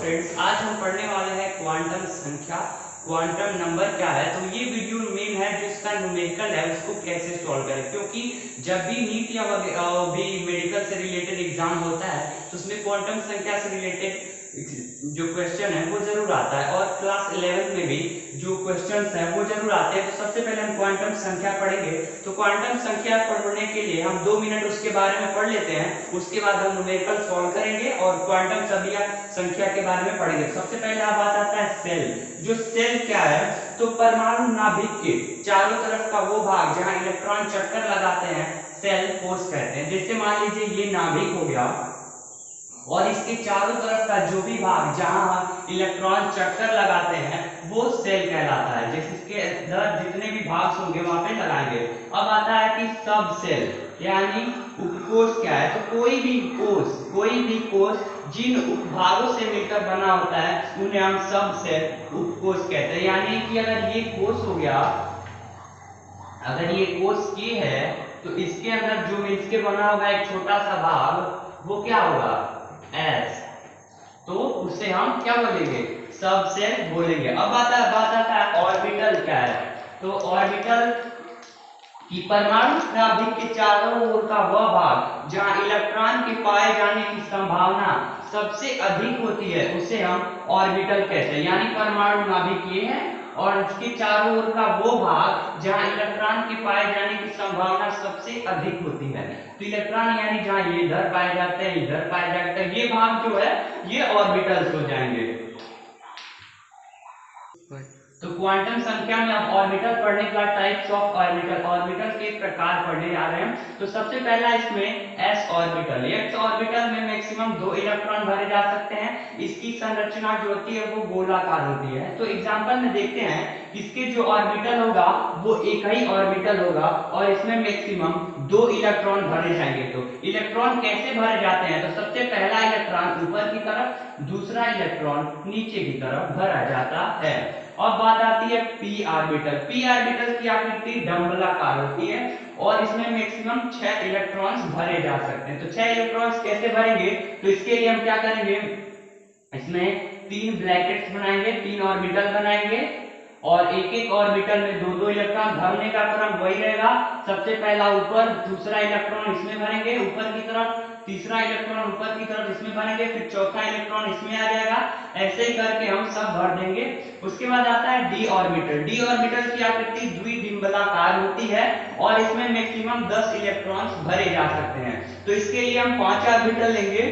Friends, आज हम पढ़ने वाले हैं क्वांटम संख्या, क्वांटम नंबर क्या है। तो ये वीडियो मेन है जो इसका न्यूमेरिकल है उसको कैसे सॉल्व करें, क्योंकि जब भी नीट या भी मेडिकल से रिलेटेड एग्जाम होता है तो उसमें क्वांटम संख्या से रिलेटेड जो क्वेश्चन है वो जरूर आता है, और क्लास 11 में भी जो क्वेश्चंस हैं वो जरूर आते हैं। तो सबसे पहले हम क्वांटम संख्या पढ़ेंगे। तो क्वांटम संख्या पढ़ने के लिए हम 2 मिनट उसके बारे में पढ़ लेते हैं, उसके बाद हम न्यूमेरिकल सॉल्व करेंगे और क्वांटम संख्या के बारे में पढ़ेंगे। सबसे पहले अब बात आता है सेल। जो सेल क्या है, तो परमाणु नाभिक के चारों तरफ का वो भाग जहां इलेक्ट्रॉन चक्कर लगाते हैं सेल कोष कहते हैं। जैसे मान लीजिए ये नाभिक हो गया और इसके चारों तरफ का जो भी भाग जहां इलेक्ट्रॉन चक्कर लगाते हैं वो सेल कहलाता है। जैसे इसके अंदर जितने भी भाग होंगे वहां पे लगाएंगे। अब आता है कि सब सेल यानी उपकोष क्या है, तो कोई भी कोष जिन उपभागों से मिलकर बना होता है उन्हें हम सब सेल उपकोष कहते हैं। यानी कि अगर ये कोष हो गया, अगर ये कोष की है तो इसके अंदर जो मिलकर बना होगा एक छोटा सा भाग वो क्या होगा एस, तो उसे हम क्या बोलेंगे सब सेल बोलेंगे। अब बात आता है ऑर्बिटल क्या है, तो ऑर्बिटल कि परमाणु नाभिक के चारों ओर का वह भाग जहां इलेक्ट्रॉन के पाए जाने की संभावना सबसे अधिक होती है उसे हम ऑर्बिटल कहते हैं। यानी परमाणु नाभिक ये है और उसके चारों ओर का वो भाग जहां इलेक्ट्रॉन के पाए जाने की संभावना सबसे अधिक होती है। तो इलेक्ट्रॉन यानी जहां ये इधर पाए जाते हैं इधर पाए जाते हैं, ये भाग जो है ये ऑर्बिटल्स हो जाएंगे। तो क्वांटम संख्या में अब ऑर्बिटल पढ़ने के बाद टाइप्स ऑफ ऑर्बिटल के प्रकार पढ़ने जा रहे हैं। तो सबसे पहला इसमें एस ऑर्बिटल। एस ऑर्बिटल में मैक्सिमम 2 इलेक्ट्रॉन भरे जा सकते हैं। इसकी संरचना जो होती है वो गोलाकार होती है। तो एग्जांपल में देखते हैं, इसके जो ऑर्बिटल होगा वो एक ही ऑर्बिटल होगा और इसमें मैक्सिमम 2 इलेक्ट्रॉन भरे जाएंगे। तो इलेक्ट्रॉन कैसे भरे जाते हैं, तो सबसे पहला इलेक्ट्रॉन ऊपर की तरफ, दूसरा इलेक्ट्रॉन नीचे की तरफ भरा जाता है। अब बात आती है पी ऑर्बिटल। पी ऑर्बिटल की आकृति डंबलाकार होती है और इसमें मैक्सिमम 6 इलेक्ट्रॉन्स भरे जा सकते हैं। तो 6 इलेक्ट्रॉन्स कैसे भरेंगे, तो इसके लिए हम क्या करेंगे, इसमें 3 ब्रैकेट्स बनाएंगे, 3 ऑर्बिटल बनाएंगे और एक ऑर्बिटल में 2 इलेक्ट्रॉन। भरने का क्रम वही रहेगा, सबसे पहला ऊपर, दूसरा इलेक्ट्रॉन इसमें भरेंगे ऊपर की तरफ, तीसरा इलेक्ट्रॉन ऊपर की तरफ इसमें भरेंगे, फिर चौथा इलेक्ट्रॉन इसमें आ जाएगा। ऐसे ही करके हम सब भर देंगे। उसके बाद आता है डी ऑर्बिटल। डी ऑर्बिटल की आकृति द्विडिंबलाकार होती है और इसमें मैक्सिमम 10 इलेक्ट्रॉन्स भरे जा सकते हैं। तो इसके लिए हम 5 ऑर्बिटल लेंगे,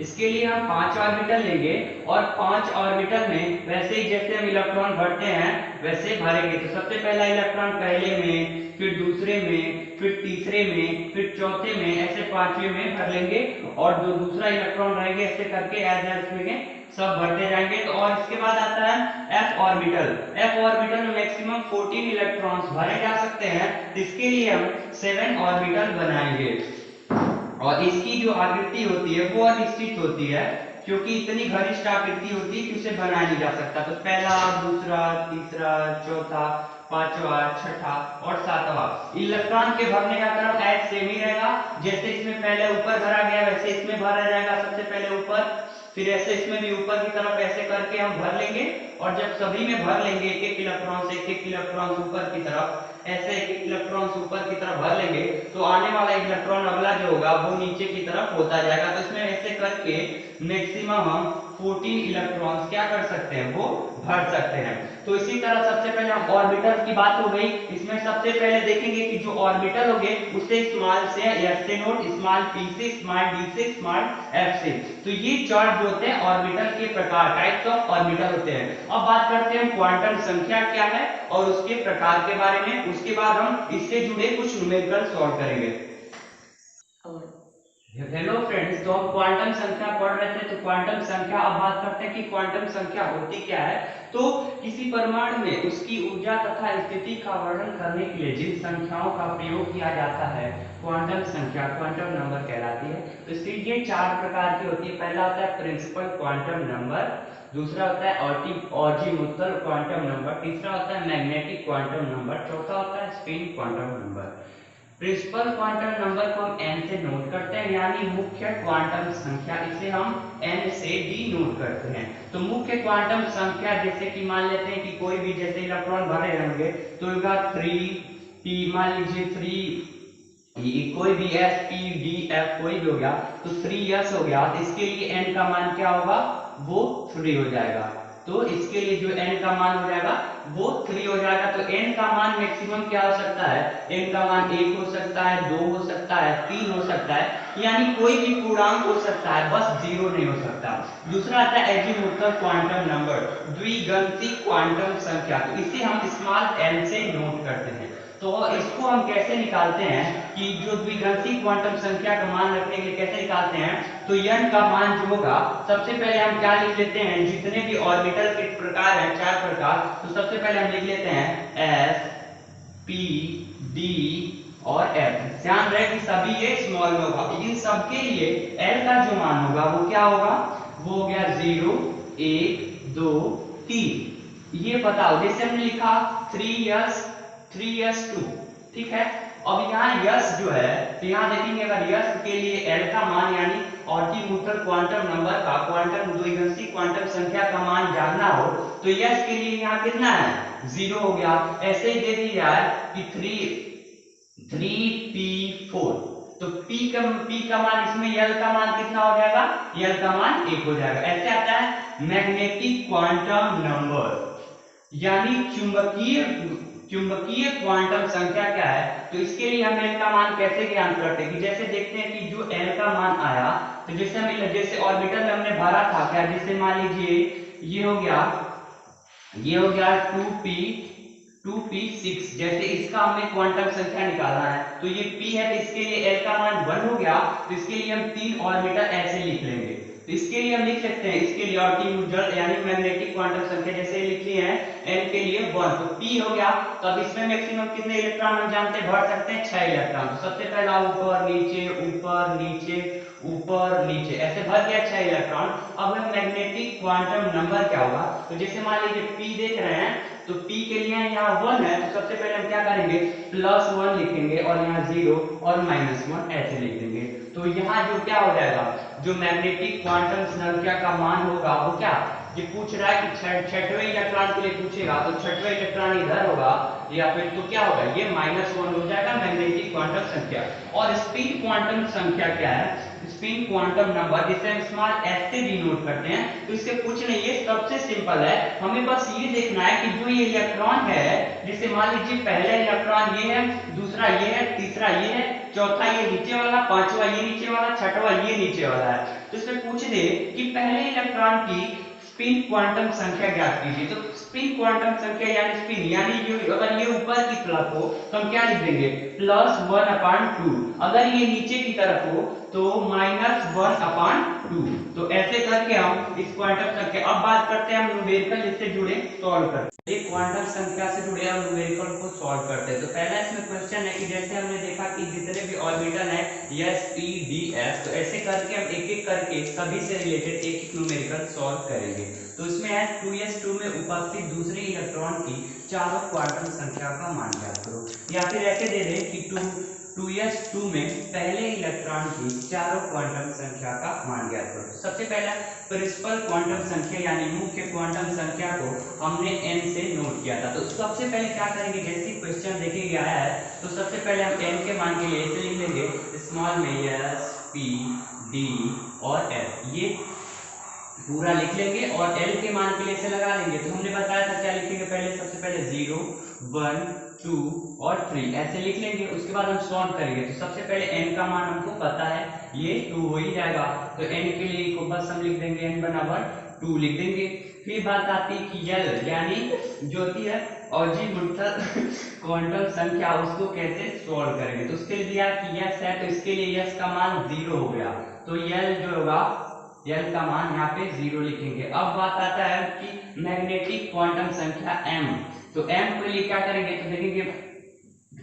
इसके लिए हम 5 ऑर्बिटल लेंगे और 5 ऑर्बिटल में वैसे ही जैसे हम इलेक्ट्रॉन भरते हैं वैसे भरेंगे। तो सबसे पहला इलेक्ट्रॉन पहले में, फिर दूसरे में, फिर तीसरे में, फिर चौथे में, ऐसे 5वें में भर लेंगे और जो दूसरा इलेक्ट्रॉन रहेंगे ऐसे करके एज में सब भरते जाएंगे। तो और इसके बाद आता है एफ ऑर्बिटल। एफ ऑर्बिटल में मैक्सिमम 14 इलेक्ट्रॉन्स भरे जा सकते हैं। इसके लिए हम 7 ऑर्बिटल बनाएंगे और इसकी जो आकृति होती है वो अनिश्चित होती है, क्योंकि इतनी घनिष्ठ आकृति होती है कि उसे बनाया नहीं जा सकता। तो पहला, दूसरा, तीसरा, चौथा, पांचवा, छठा और सातवां इलेक्ट्रॉन के भरने का क्रम ऐसे सेम ही रहेगा। जैसे इसमें पहले ऊपर भरा गया वैसे इसमें भरा जाएगा, सबसे पहले ऊपर, फिर ऐसे इसमें भी ऊपर की तरफ ऐसे करके हम भर लेंगे। और जब सभी में भर लेंगे एक इलेक्ट्रॉन से एक इलेक्ट्रॉन ऊपर की तरफ, ऐसे एक इलेक्ट्रॉन ऊपर की तरफ भर लेंगे तो आने वाला इलेक्ट्रॉन अगला जो होगा वो नीचे की तरफ होता जाएगा। तो इसमें ऐसे करके मैक्सिमम हम 14 इलेक्ट्रॉन्स क्या कर सकते हैं, वो भर सकते हैं। तो इसी तरह सबसे पहले हम ऑर्बिटल की बात हो गई। इसमें सबसे पहले देखेंगे कि जो ऑर्बिटल होंगे उसे स्मॉल से एस से नोट, स्मॉल पी से, स्मॉल डी से, स्मॉल एफ से। तो ये 4 जो होते हैं ऑर्बिटल के प्रकार, टाइप्स ऑफ ऑर्बिटल होते हैं। अब बात करते हैं क्वांटम संख्या क्या है और उसके प्रकार के बारे में। उसके बाद हम इससे जुड़े कुछ न्यूमेरिकल सॉल्व करेंगे। हेलो फ्रेंड्स, तो हम क्वांटम संख्या पढ़ रहे थे। तो क्वांटम संख्या, अब बात करते हैं कि क्वांटम संख्या होती क्या है। तो किसी परमाणु में उसकी ऊर्जा तथा स्थिति का वर्णन करने के लिए जिन संख्याओं का प्रयोग किया जाता है क्वांटम संख्या, क्वांटम नंबर कहलाती है। तो इसकी ये 4 प्रकार की होती है। पहला होता है प्रिंसिपल क्वांटम नंबर, दूसरा होता है अजीमुथल क्वांटम नंबर, तीसरा होता है मैग्नेटिक क्वांटम नंबर, चौथा होता है spin quantum number. Principal quantum number को हम n से नोट करते हैं, यानी मुख्य क्वांटम संख्या, इसे हम n से डिनोट करते हैं। तो मुख्य क्वांटम संख्या जैसे कि मान लेते हैं कि कोई भी जैसे इलेक्ट्रॉन भरे होंगे तो होगा 3p, मान लीजिए 3, कोई भी s p d f कोई भी हो गया तो 3s हो गया, तो इसके लिए n का मान क्या होगा, वो 3 हो जाएगा। तो इसके लिए जो n का मान हो जाएगा वो 3 हो जाएगा। तो n का मान मैक्सिमम क्या हो सकता है, n का मान 1 हो सकता है, 2 हो सकता है, 3 हो सकता है, यानी कोई भी पूर्णांक हो सकता है, बस 0 नहीं हो सकता। दूसरा आता है एजीमुथल क्वांटम नंबर, द्विगंती क्वांटम संख्या, तो इसे हम स्मॉल n से नोट करते हैं। तो इसको हम कैसे निकालते हैं कि जो द्विगंती क्वांटम संख्या का मान रखने के लिए कैसे निकालते हैं, तो n का मान जो होगा सबसे पहले हम क्या लिख लेते हैं, जितने भी ऑर्बिटल के प्रकार हैं 4 प्रकार, तो सबसे पहले हम लिख लेते हैं s p d और f। ध्यान रहे कि सभी ये स्मॉल में होगा, इन सब के लिए l का जो मान होगा वो क्या होगा, वो हो गया 0 1 2 3। ये बताओ, जैसे हमने लिखा 3s 2, ठीक है। अब यहाँ यस जो है, तो यहाँ देखेंगे अगर यस के लिए एल का मान यानी ऑर्टिम्यूथल क्वांटम नंबर का, क्वांटम द्विगंती क्वांटम संख्या का मान जानना हो तो यस के लिए यहाँ कितना है, 0 हो गया। ऐसे ही दे दिया है कि 3p4, तो p का मान, इसमें यल का मान कितना हो जाएगा, यल का मान 1 हो जाएगा। ऐसे आता है मैग्नेटिक क्वांटम नंबर, यानी चुंबकीय क्वांटम संख्या क्या है, तो इसके लिए हम एल का मान कैसे ज्ञान करते हैं कि जैसे देखते हैं कि जो एल का मान आया, तो जैसे हमें जैसे ऑर्बिटल में हमने भरा था क्या, जैसे मान लीजिए ये हो गया 2p6, जैसे इसका हमें क्वांटम संख्या निकालना है, तो ये p है तो इसके लिए l का मान 1 हो गया, तो इसके लिए हम 3 ऑर्बिटल ऐसे लिख लेंगे। तो इसके लिए हम लिख सकते हैं, इसके लिए ऑर्टिम्यूथल यानी मैग्नेटिक क्वांटम संख्या जैसे लिखी है n के लिए 1, तो p हो गया। तो अब इसमें मैक्सिमम कितने इलेक्ट्रॉन हम जानते हैं, भर सकते हैं 6 इलेक्ट्रॉन। तो सबसे पहला ऊपर नीचे ऊपर नीचे ऊपर नीचे ऐसे भर गया 6 इलेक्ट्रॉन। अब मैग्नेटिक क्वांटम नंबर क्या होगा, तो जैसे मान लीजिए p देख रहे हैं, तो p के लिए यहाँ 1 है, तो सबसे पहले हम क्या करेंगे, +1 लिखेंगे और यहाँ 0 और -1 ऐसे लिख देंगे। तो यहाँ जो क्या हो जाएगा, जो मैग्नेटिक क्वांटम संख्या का मान होगा वो क्या, ये पूछ रहा है कि छठवें इलेक्ट्रॉन के लिए पूछेगा, तो छठवें इलेक्ट्रॉन इधर होगा या फिर तो क्या होगा, ये -1 हो जाएगा मैग्नेटिक क्वांटम संख्या। और स्पिन क्वांटम संख्या क्या है, स्पिन क्वांटम नंबर जिसे हम स्मॉल s से डिनोट करते हैं, तो इससे कुछ नहीं, ये सबसे सिंपल है, हमें बस ये देखना है कि जो ये इलेक्ट्रॉन है, जैसे मान लीजिए पहला इलेक्ट्रॉन ये है, दूसरा ये है, तीसरा ये है, चौथा ये नीचे वाला, पांचवा ये नीचे वाला, छठवा ये नीचे वाला है। तो इसमें पूछ दे कि पहले इलेक्ट्रॉन की स्पिन क्वांटम संख्या ज्ञात कीजिए, तो स्पिन क्वांटम संख्या यानी स्पिन यानी जो अगर ये ऊपर की तरफ हो तो हम क्या लिख देंगे, +1/2, अगर ये नीचे की तरफ हो तो -1/2। तो ऐसे करके हम इस क्वांटम संख्या, अब बात करते हैं हम न्यूमेरिकल जिससे जुड़े सॉल्व करते हैं। एक क्वांटम संख्या से जुड़े हम न्यूमेरिकल को सॉल्व करते हैं। तो पहला इसमें क्वेश्चन है कि जैसे हमने देखा कि जितने भी ऑर्बिटल है s p d f, तो ऐसे करके हम एक एक करके सभी से रिलेटेड एक एक न्यूमेरिकल सॉल्व करेंगे। तो इसमें है 2s2 में उपस्थित दूसरे इलेक्ट्रॉन की चारों क्वांटम संख्या का मान ज्ञात करो, या फिर ऐसे दे दें कि 2s2 में पहले इलेक्ट्रॉन की चारों क्वांटम संख्या का मान ज्ञात करो। सबसे पहला प्रिंसिपल क्वांटम संख्या यानी मुख्य क्वांटम संख्या को हमने n से नोट किया था। तो सबसे पहले क्या करेंगे, जैसे क्वेश्चन देखेंगे आया है, तो सबसे पहले हम n के मान के लिए ऐसे लिख लेंगे, स्मॉल में s p d और f, ये पूरा लिख लेंगे और l के मान के लिए ऐसे लगा लेंगे। तो हमने बताया था क्या लिखेंगे, पहले सबसे पहले 0 1 2 और 3 ऐसे लिख लेंगे, उसके बाद हम सॉल्व करेंगे। तो सबसे पहले n का मान हमको पता है, ये 2 हो ही जाएगा, तो n के लिए को बस हम लिख देंगे n बराबर 2 लिख देंगे। फिर बात आती है कि l यानी जो होती है अजीमुथल क्वांटम संख्या, उसको कैसे सॉल्व करेंगे। तो उसके लिए दिया कि s है, तो इसके लिए s का मान 0 हो गया, तो l जो होगा L का मान यहाँ पे 0 लिखेंगे। अब बात आता है कि मैग्नेटिक क्वांटम संख्या m, तो m के लिए क्या करेंगे, तो देखेंगे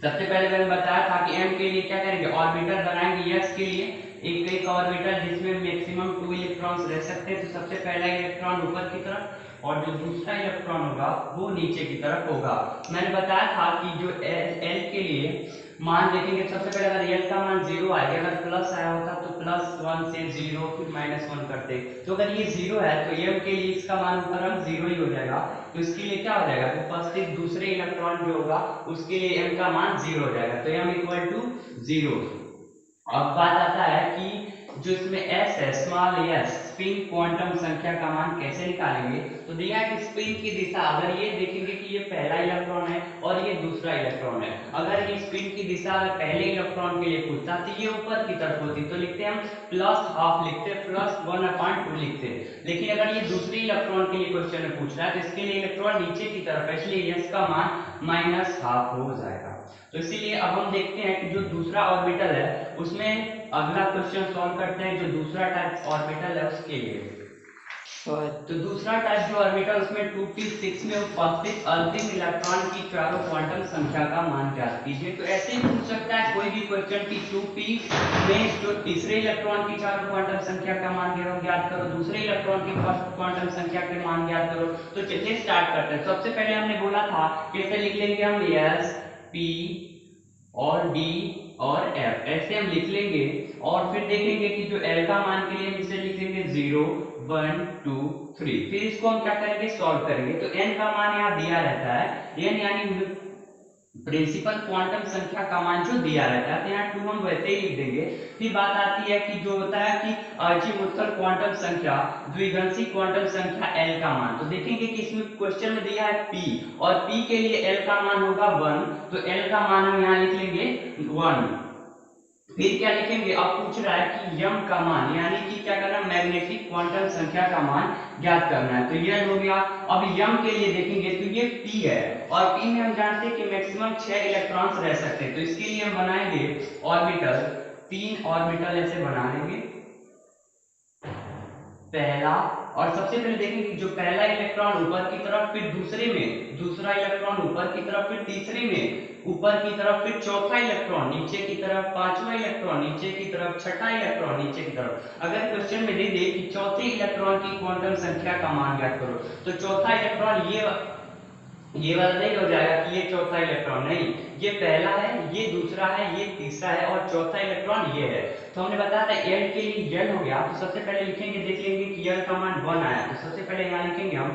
सबसे पहले मैंने बताया था कि m के लिए क्या करेंगे, ऑर्बिटल बनाएंगे s के लिए एक एक ऑर्बिटल जिसमें मैक्सिमम 2 इलेक्ट्रॉन्स रह सकते हैं, तो सबसे पहला इलेक्ट्रॉन ऊपर की तरफ और जो दूसरा इलेक्ट्रॉन होगा वो नीचे की तरफ होगा। मैंने बताया था कि जो एल के लिए मान देखेंगे, सबसे पहले अगर एल का मान 0 आएगा, अगर प्लस आया होता तो +1 से 0 फिर -1 करते, तो अगर ये 0 है तो एम के लिए इसका मान ऊपर हम 0 ही हो जाएगा, तो इसके लिए क्या हो जाएगा, उपस्थित दूसरे इलेक्ट्रॉन जो होगा उसके लिए एम का मान 0 हो जाएगा, तो एम इक्वल टू 0। अब बात आता है कि जो इसमें एस है, स्मॉल एस, स्पिन क्वांटम संख्या का मान कैसे निकालेंगे। तो दिया है कि स्पिन की दिशा, अगर ये देखेंगे कि ये पहला इलेक्ट्रॉन है और ये दूसरा इलेक्ट्रॉन है, अगर ये स्पिन की दिशा अगर पहले इलेक्ट्रॉन के लिए पूछता तो ये ऊपर की तरफ होती, तो लिखते हैं हम +12 लिखते, +1/2 लिखते। लेकिन अगर ये दूसरे इलेक्ट्रॉन के लिए क्वेश्चन में पूछ रहा है तो इसके लिए इलेक्ट्रॉन नीचे की तरफ है, इसलिए एस का मान -12 हो जाएगा। तो इसीलिए अब हम देखते हैं कि जो दूसरा ऑर्बिटल है उसमें अगला क्वेश्चन सॉल्व करते हैं, जो दूसरा टाइप ऑर्बिटल है उसके लिए। तो दूसरा टाइप जो ऑर्बिटल उसमें 2p6 में उपस्थित अंतिम इलेक्ट्रॉन की चारों क्वांटम संख्या का मान ज्ञात कीजिए। तो ऐसे ही पूछ सकता है कोई भी क्वेश्चन की 2p में जो तीसरे इलेक्ट्रॉन की चारों क्वांटम संख्या का मान ज्ञात करो, दूसरे इलेक्ट्रॉन की फर्स्ट क्वांटम संख्या के मान ज्ञात करो। तो चलिए स्टार्ट करते हैं। सबसे पहले हमने बोला था कैसे लिख लेंगे हम, एस, पी और डी और एफ, ऐसे हम लिख लेंगे और फिर देखेंगे कि जो एल का मान के लिए हम इसे लिखेंगे 0 1 2 3, फिर इसको हम क्या करेंगे, सॉल्व करेंगे। तो एन का मान यहाँ दिया रहता है, एन यानी प्रिंसिपल क्वांटम संख्या का मान जो दिया रहता है, तो यहाँ 2 हम वैसे ही लिख देंगे। फिर बात आती है कि जो होता है कि अजीमुथल क्वांटम संख्या, द्विघांसी क्वांटम संख्या एल का मान, तो देखेंगे कि इसमें क्वेश्चन में दिया है पी और पी के लिए एल का मान होगा 1, तो एल का मान हम यहाँ लिख लेंगे 1। फिर क्या लिखेंगे, अब पूछ रहा है कि यम का मान, यानी कि क्या करना है, मैग्नेटिक क्वांटम संख्या का मान ज्ञात करना है, तो यह हो गया। अब यम के लिए देखेंगे तो ये पी है और पी में हम जानते हैं कि मैक्सिमम 6 इलेक्ट्रॉन्स रह सकते हैं, तो इसके लिए हम बनाएंगे ऑर्बिटल, 3 ऑर्बिटल ऐसे बना लेंगे, पहला, और सबसे पहले देखेंगे जो पहला इलेक्ट्रॉन ऊपर की तरफ, फिर दूसरे में दूसरा इलेक्ट्रॉन ऊपर की तरफ, फिर तीसरे में ऊपर की तरफ, फिर चौथा इलेक्ट्रॉन नीचे की तरफ, पांचवा इलेक्ट्रॉन नीचे की तरफ, छठा इलेक्ट्रॉन नीचे की तरफ। अगर क्वेश्चन में दे दे कि चौथे इलेक्ट्रॉन की क्वांटम संख्या का मान ज्ञात करो, तो चौथा इलेक्ट्रॉन ये वाला नहीं हो जाएगा कि ये चौथा इलेक्ट्रॉन, नहीं, ये पहला है, ये दूसरा है, ये तीसरा है और चौथा इलेक्ट्रॉन ये है। तो हमने बताया था एल के लिए एल हो गया, तो सबसे पहले लिखेंगे, देख लेंगे कि एल का मान 1 आया, तो सबसे पहले यहाँ लिखेंगे हम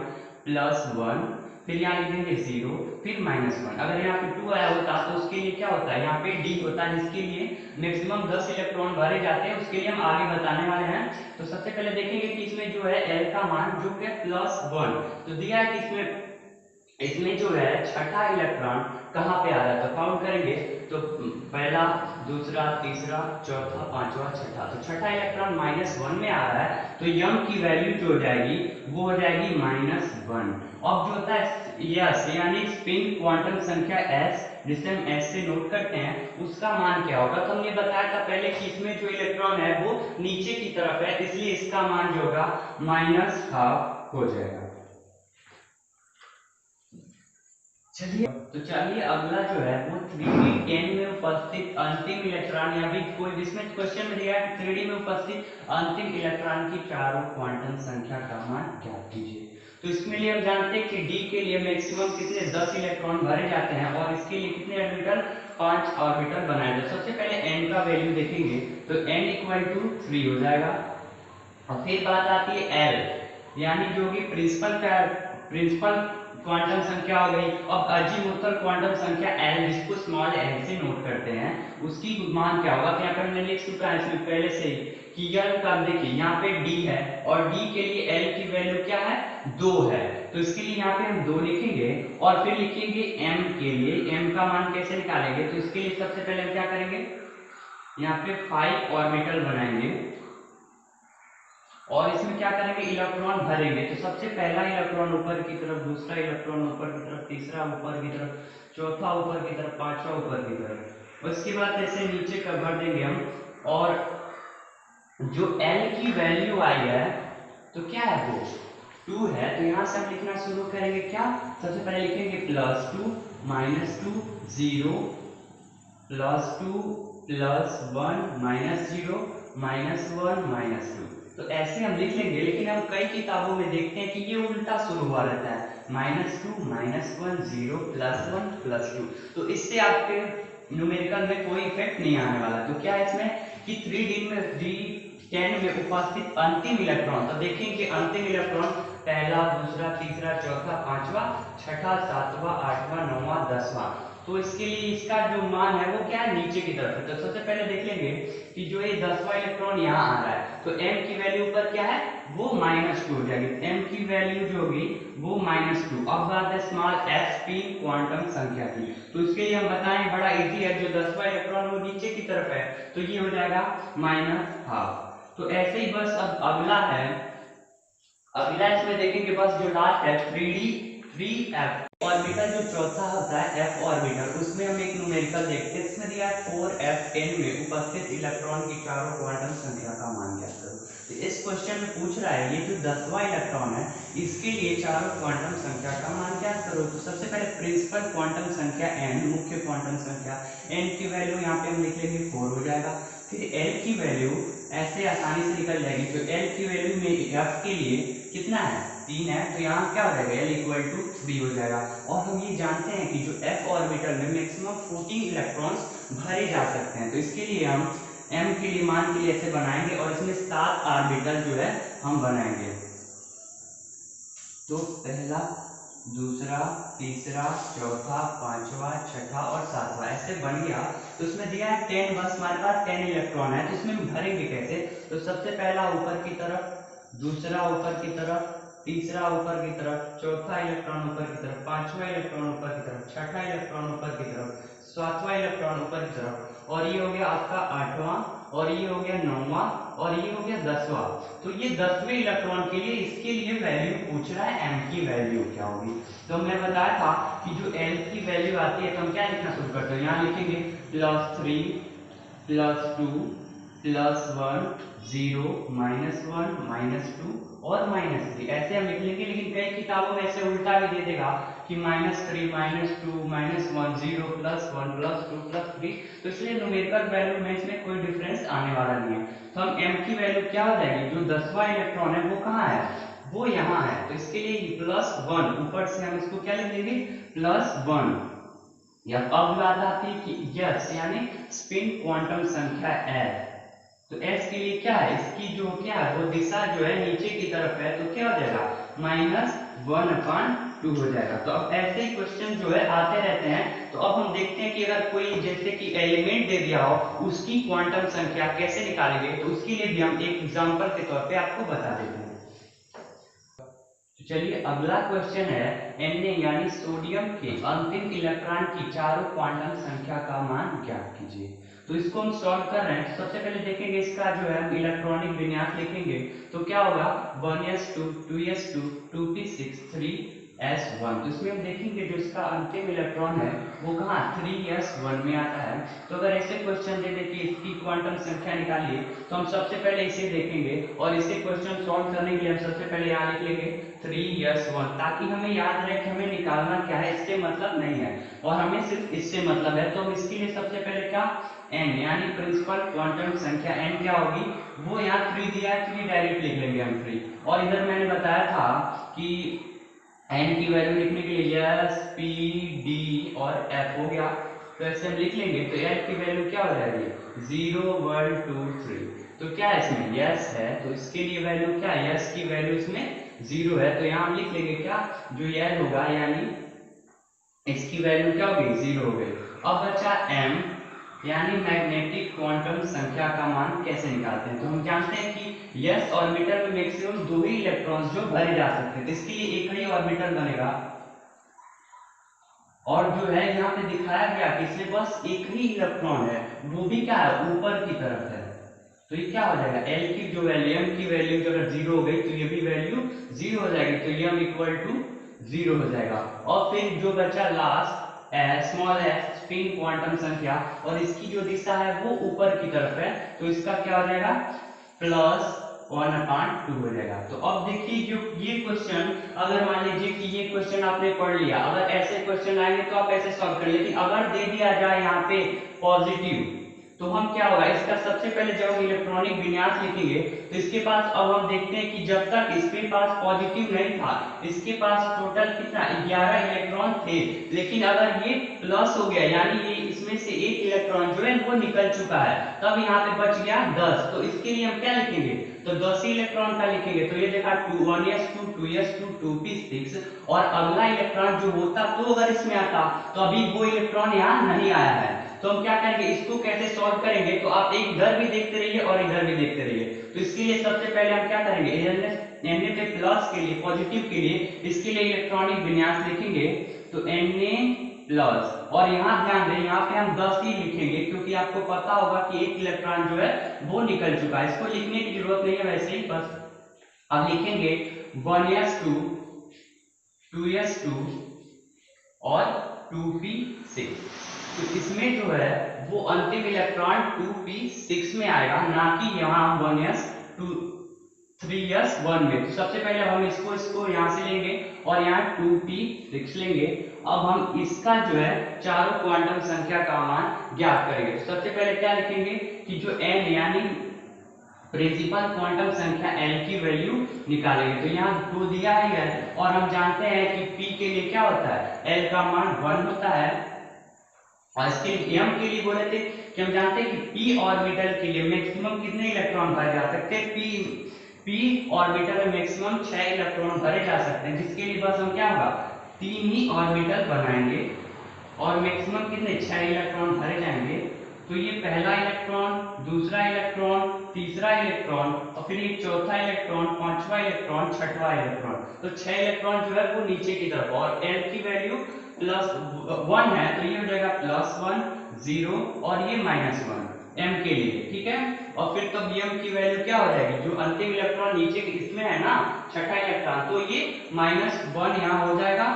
+1, फिर यहाँ लिखेंगे 0, फिर -1। अगर यहाँ पे 2 आया होता तो उसके लिए क्या होता है, यहाँ पे डी होता है, जिसके लिए मैक्सिमम 10 इलेक्ट्रॉन भरे जाते हैं, उसके लिए हम आगे बताने वाले हैं। तो सबसे पहले देखेंगे कि इसमें जो है एल का मान जो है +1, तो दिया है कि इसमें जो है छठा इलेक्ट्रॉन कहाँ पे आ रहा है, तो काउंट करेंगे तो पहला, दूसरा, तीसरा, चौथा, पांचवा, छठा, तो छठा इलेक्ट्रॉन -1 में आ रहा है, तो यम की वैल्यू जो हो जाएगी वो हो जाएगी -1। अब जो होता है यस, यानी स्पिन क्वांटम संख्या एस, जिसे हम एस से नोट करते हैं, उसका मान क्या होगा। तो हमने बताया था पहले कि इसमें जो इलेक्ट्रॉन है वो नीचे की तरफ है, इसलिए इसका मान जो होगा -12 हो जाएगा। चलिए, तो चलिए अगला जो है वो 3d10 में उपस्थित अंतिम इलेक्ट्रॉन, या भी कोई जिसमें क्वेश्चन में दिया है 3d में उपस्थित अंतिम इलेक्ट्रॉन की चारों क्वांटम संख्या का मान ज्ञात कीजिए। तो इसके लिए हम जानते हैं कि d के लिए मैक्सिमम कितने 10 इलेक्ट्रॉन भरे जाते हैं और इसके लिए कितने ऑर्बिटल, 5 ऑर्बिटल बनाए जाते हैं। सबसे पहले n का वैल्यू देखेंगे तो n = 3 हो जाएगा। और फिर बात आती है l, यानी जो कि प्रिंसिपल क्वांटम संख्या हो गई। अब अजीमुथल क्वांटम संख्या l, जिसको स्मॉल l से नोट करते हैं, उसकी मान क्या होगा, तो यहाँ पे हमने लिख चुका है इसमें पहले से ही कि यह का देखिए यहाँ पे d है और d के लिए l की वैल्यू क्या है, 2 है, तो इसके लिए यहाँ पे हम 2 लिखेंगे और फिर लिखेंगे m के लिए, m का मान कैसे निकालेंगे, तो इसके लिए सबसे पहले हम क्या करेंगे, यहाँ पे 5 ऑर्बिटल बनाएंगे और इसमें क्या करेंगे, इलेक्ट्रॉन भरेंगे। तो सबसे पहला इलेक्ट्रॉन ऊपर की तरफ, दूसरा इलेक्ट्रॉन ऊपर की तरफ, तीसरा ऊपर की तरफ, चौथा ऊपर की तरफ, पांचवा ऊपर की तरफ, उसके बाद ऐसे नीचे का भर देंगे हम। और जो L की वैल्यू आई है तो क्या है, वो 2 है, तो यहाँ से हम लिखना शुरू करेंगे, क्या, सबसे पहले लिखेंगे +2 -2 0 +2 +1 -0 -1 -2। तो ऐसे हम लिख लेंगे, लेकिन हम कई किताबों में देखते हैं कि ये उल्टा शुरू हुआ रहता है, -2 -1 0 +1 +2। तो इससे आपके न्यूमेरिकल में कोई इफेक्ट नहीं आने वाला। तो क्या इसमें कि 310 में उपस्थित अंतिम इलेक्ट्रॉन, तो देखेंगे अंतिम इलेक्ट्रॉन पहला, दूसरा, तीसरा, चौथा, पांचवा, छठा, सातवां, आठवां, नौवां, 10वां। तो इसके लिए इसका जो मान है वो क्या है, नीचे की तरफ है। तो सबसे पहले देख लेंगे कि जो ये 10वां इलेक्ट्रॉन यहाँ आ रहा है, तो m की वैल्यू ऊपर क्या है, वो -2 हो जाएगी। m की वैल्यू जो होगी वो -2। अब बात है स्मॉल f स्पिन क्वांटम संख्या की। तो इसके लिए हम बताएं, बड़ा इजी है, जो 10वां इलेक्ट्रॉन वो नीचे की तरफ है, तो ये हो जाएगा -12। तो ऐसे ही बस अब अगला इसमें देखेंगे, बस जो लास्ट है 3f ऑर्बिटल, जो चौथा होता है f ऑर्बिटल, उसमें हम एक न्यूमेरिकल देखते हैं। इसमें दिया है 4f10 में उपस्थित इलेक्ट्रॉन की चारों क्वांटम संख्या का मान ज्ञात करो। तो इस क्वेश्चन में पूछ रहा है, ये जो 10वां इलेक्ट्रॉन है इसके लिए चारों क्वांटम संख्या का मान ज्ञात करो। तो सबसे पहले प्रिंसिपल क्वांटम संख्या n, मुख्य क्वांटम संख्या n की वैल्यू यहाँ पे हम लिख लेंगे 4 हो जाएगा। फिर l की वैल्यू ऐसे आसानी से निकल जाएगी। तो l की वैल्यू में f के लिए कितना है, 3 है, तो यहाँ क्या हो जाएगा, l = 3 हो जाएगा। और हम ये जानते हैं कि जो f ऑर्बिटल में मैक्सिमम 14 इलेक्ट्रॉन्स भरे जा सकते हैं। तो इसके लिए हम m के लिए मान के लिए ऐसे बनाएंगे और इसमें 7 ऑर्बिटल जो है हम बनाएंगे। तो पहला, दूसरा, तीसरा, चौथा, पांचवा, छठा और सातवां ऐसे बन गया। तो उसमें दिया है 10, बस हमारे पास 10 इलेक्ट्रॉन है। तो इसमें हम भरेंगे कैसे, तो सबसे पहला ऊपर की तरफ, दूसरा ऊपर की तरफ, तीसरा ऊपर की तरफ, चौथा इलेक्ट्रॉन ऊपर की तरफ, पांचवा इलेक्ट्रॉन ऊपर की तरफ, छठा इलेक्ट्रॉन ऊपर की तरफ, सातवां इलेक्ट्रॉन ऊपर की तरफ, और ये हो गया आपका 8वां, और ये हो गया 9वां, और ये हो गया 10वां। तो ये 10वें इलेक्ट्रॉन के लिए, इसके लिए वैल्यू पूछ रहा है, m की वैल्यू क्या होगी। तो मैं बताया था कि जो l की वैल्यू आती है तो हम क्या लिखना शुरू करते हैं, यहाँ लिखेंगे +3 +2 +1 0 -1 -2 और -3 ऐसे हम लिख लेंगे। लेकिन कई किताबों में ऐसे उल्टा भी दे देगा कि -3 -2 -1 0 +1 +2 +3। तो इसलिए न्यूमेरिकल वैल्यू में इसमें कोई डिफरेंस आने वाला नहीं है। तो हम m की वैल्यू क्या हो जाएगी, जो 10वां इलेक्ट्रॉन है वो कहाँ है, वो यहाँ है। तो इसके लिए +1 ऊपर से हम इसको क्या लिख देंगे, +1। या अब बात आती है कि यस यानी स्पिन क्वांटम संख्या f। तो s के लिए क्या है, इसकी जो क्या है वो दिशा जो है नीचे की तरफ है, तो क्या हो जाएगा, -1/2 हो जाएगा। तो अब ऐसे ही क्वेश्चन जो है आते रहते हैं। तो अब हम देखते हैं कि अगर कोई जैसे कि एलिमेंट दे दिया हो, उसकी क्वांटम संख्या कैसे निकालेंगे। तो उसके लिए भी हम एक एग्जांपल के तौर पे आपको बता देते हैं। तो चलिए अगला क्वेश्चन है, Na यानी सोडियम के अंतिम इलेक्ट्रॉन की चारों क्वांटम संख्या का मान ज्ञात कीजिए। तो इसको हम सॉल्व कर रहे हैं। सबसे पहले देखेंगे इसका जो है इलेक्ट्रॉनिक विन्यास लिखेंगे। तो क्या होगा, 1s2 2s2 2p6 3s1। तो इसमें हम देखेंगे जो इसका अंतिम इलेक्ट्रॉन है वो कहाँ 3s1 में आता है। तो अगर ऐसे क्वेश्चन दे दे कि इसकी क्वांटम संख्या निकालिए, तो हम सबसे पहले इसे देखेंगे और इसे क्वेश्चन सॉल्व करने के लिए हम सबसे पहले यहाँ लिख लेंगे 3s1, ताकि हमें याद रहे कि हमें निकालना क्या है, इससे मतलब नहीं है और हमें सिर्फ इससे मतलब है। तो हम इसके लिए सबसे पहले क्या, n यानी प्रिंसिपल क्वांटम संख्या n क्या होगी, वो यहाँ 3 दिया है, 3 डायरेक्ट लिख लेंगे हम 3। और इधर मैंने बताया था कि n की वैल्यू लिखने के लिए s p d और f हो गया। तो ऐसे हम लिख लेंगे। तो l की वैल्यू क्या हो जाएगी, 0 1 2 3। तो क्या है इसमें यस है, तो इसके लिए वैल्यू क्या है, यस की वैल्यू इसमें 0 है। तो यहाँ हम लिख लेंगे क्या, जो यल होगा यानी इसकी वैल्यू क्या होगी, 0 हो गई। अब बचा m यानी मैग्नेटिक क्वांटम संख्या का मान कैसे निकालते हैं। तो हम जानते हैं कि यस ऑर्बिटल में मैक्सिमम 2 ही इलेक्ट्रॉन्स जो भरे जा सकते हैं। तो इसके लिए एक ही ऑर्बिटल बनेगा और जो है यहाँ पे दिखाया गया कि इसमें बस एक ही इलेक्ट्रॉन है, वो भी क्या है, ऊपर की तरफ है। तो ये क्या हो जाएगा, L की जो वैल्यू m की वैल्यू जो अगर 0 हो गई तो ये भी वैल्यू 0 हो जाएगी। तो ये m = 0 हो जाएगा। और फिर जो बचा last small f spin quantum संख्या, और इसकी जो दिशा है वो ऊपर की तरफ है, तो इसका क्या हो जाएगा, +1/2 हो जाएगा। तो अब देखिए जो ये क्वेश्चन, अगर मान लीजिए कि ये क्वेश्चन आपने पढ़ लिया, अगर ऐसे क्वेश्चन आएंगे तो आप ऐसे सॉल्व कर, लेकिन अगर दे दिया जाए यहाँ पे पॉजिटिव, तो हम क्या होगा, इसका सबसे पहले जब हम इलेक्ट्रॉनिक विन्यास लिखेंगे तो इसके पास, अब हम देखते हैं कि जब तक इसके पास पॉजिटिव नहीं था, इसके पास टोटल कितना 11 इलेक्ट्रॉन थे, लेकिन अगर ये प्लस हो गया यानी ये इसमें से एक इलेक्ट्रॉन जो है वो निकल चुका है, तब यहाँ पे बच गया 10। तो इसके लिए हम क्या लिखेंगे, तो 10 ही इलेक्ट्रॉन का लिखेंगे। तो ये देखा 1s2 2s2 2p6, और अगला इलेक्ट्रॉन जो होता तो अगर इसमें आता, तो अभी वो इलेक्ट्रॉन यहाँ नहीं आया है। तो हम क्या करेंगे, इसको कैसे सॉल्व करेंगे, तो आप एक इधर भी देखते रहिए और इधर भी देखते रहिए। तो इसके लिए सबसे पहले हम क्या करेंगे, Na पे प्लस के लिए, पॉजिटिव के लिए, इसके लिए इलेक्ट्रॉनिक विन्यास लिखेंगे तो Na प्लस, और यहाँ ध्यान दें यहाँ पे हम 10 ही लिखेंगे क्योंकि आपको पता होगा कि एक इलेक्ट्रॉन जो है वो निकल चुका है, इसको लिखने की जरूरत नहीं है वैसे ही, बस अब लिखेंगे 1s2 2s2 और 2p6। तो इसमें जो है वो अंतिम इलेक्ट्रॉन 2p6 में आएगा, ना कि यहाँ 1s2 3s1 में। तो सबसे पहले हम इसको यहाँ से लेंगे और यहाँ 2p6 लेंगे। अब हम इसका जो है चारों क्वांटम संख्या का मान ज्ञात करेंगे। तो सबसे पहले क्या लिखेंगे कि जो n यानी प्रिंसिपल क्वांटम संख्या l की वैल्यू निकालेंगे। तो यहाँ 2 दिया है और हम जानते हैं कि p के लिए क्या होता है, l का मान 1 होता है। और इसके m के लिए बोले थे कि हम जानते हैं कि p ऑर्बिटल के लिए मैक्सिमम कितने इलेक्ट्रॉन भरे जा सकते हैं, p ऑर्बिटल में मैक्सिमम 6 इलेक्ट्रॉन भरे जा सकते हैं, जिसके लिए बस हम क्या होगा 3 ही ऑर्बिटल बनाएंगे और मैक्सिमम कितने 6 इलेक्ट्रॉन भरे जाएंगे। तो ये पहला इलेक्ट्रॉन, दूसरा इलेक्ट्रॉन, तीसरा इलेक्ट्रॉन और फिर ये चौथा इलेक्ट्रॉन, पांचवा इलेक्ट्रॉन, छठवां इलेक्ट्रॉन। तो 6 इलेक्ट्रॉन जो है वो नीचे की तरफ, और l की वैल्यू +1 है तो ये हो जाएगा +1 0 और ये -1 m के लिए, ठीक है। और फिर तब m की वैल्यू क्या हो जाएगी, जो अंतिम इलेक्ट्रॉन नीचे इसमें है ना छठा इलेक्ट्रॉन, तो ये -1 यहाँ हो जाएगा।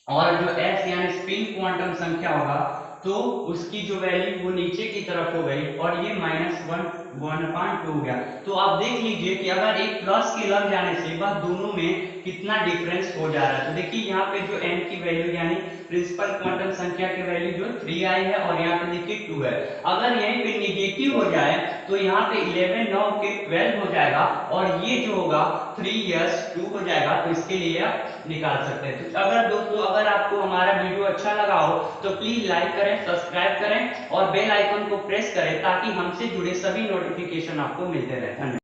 और जो s यानी स्पिन क्वांटम संख्या होगा तो उसकी जो वैल्यू वो नीचे की तरफ हो गई और ये -1/2 हो गया। तो आप देख लीजिए कि अगर एक प्लस के लग जाने से वह दोनों में कितना डिफरेंस हो जा रहा है। तो देखिए यहाँ पे जो n की वैल्यू यानी प्रिंसिपल क्वांटम संख्या की वैल्यू जो 3 आई है और यहाँ पे देखिए 2 है। अगर यहीं पे निगेटिव हो जाए तो यहाँ पे 11 9 के 12 हो जाएगा और ये जो होगा 3s2 हो जाएगा। तो इसके लिए आप निकाल सकते हैं। तो अगर दोस्तों अगर आपको हमारा वीडियो अच्छा लगा हो तो प्लीज लाइक करें, सब्सक्राइब करें और बेल आइकन को प्रेस करें ताकि हमसे जुड़े सभी नोटिफिकेशन आपको मिलते रहे। धन्यवाद।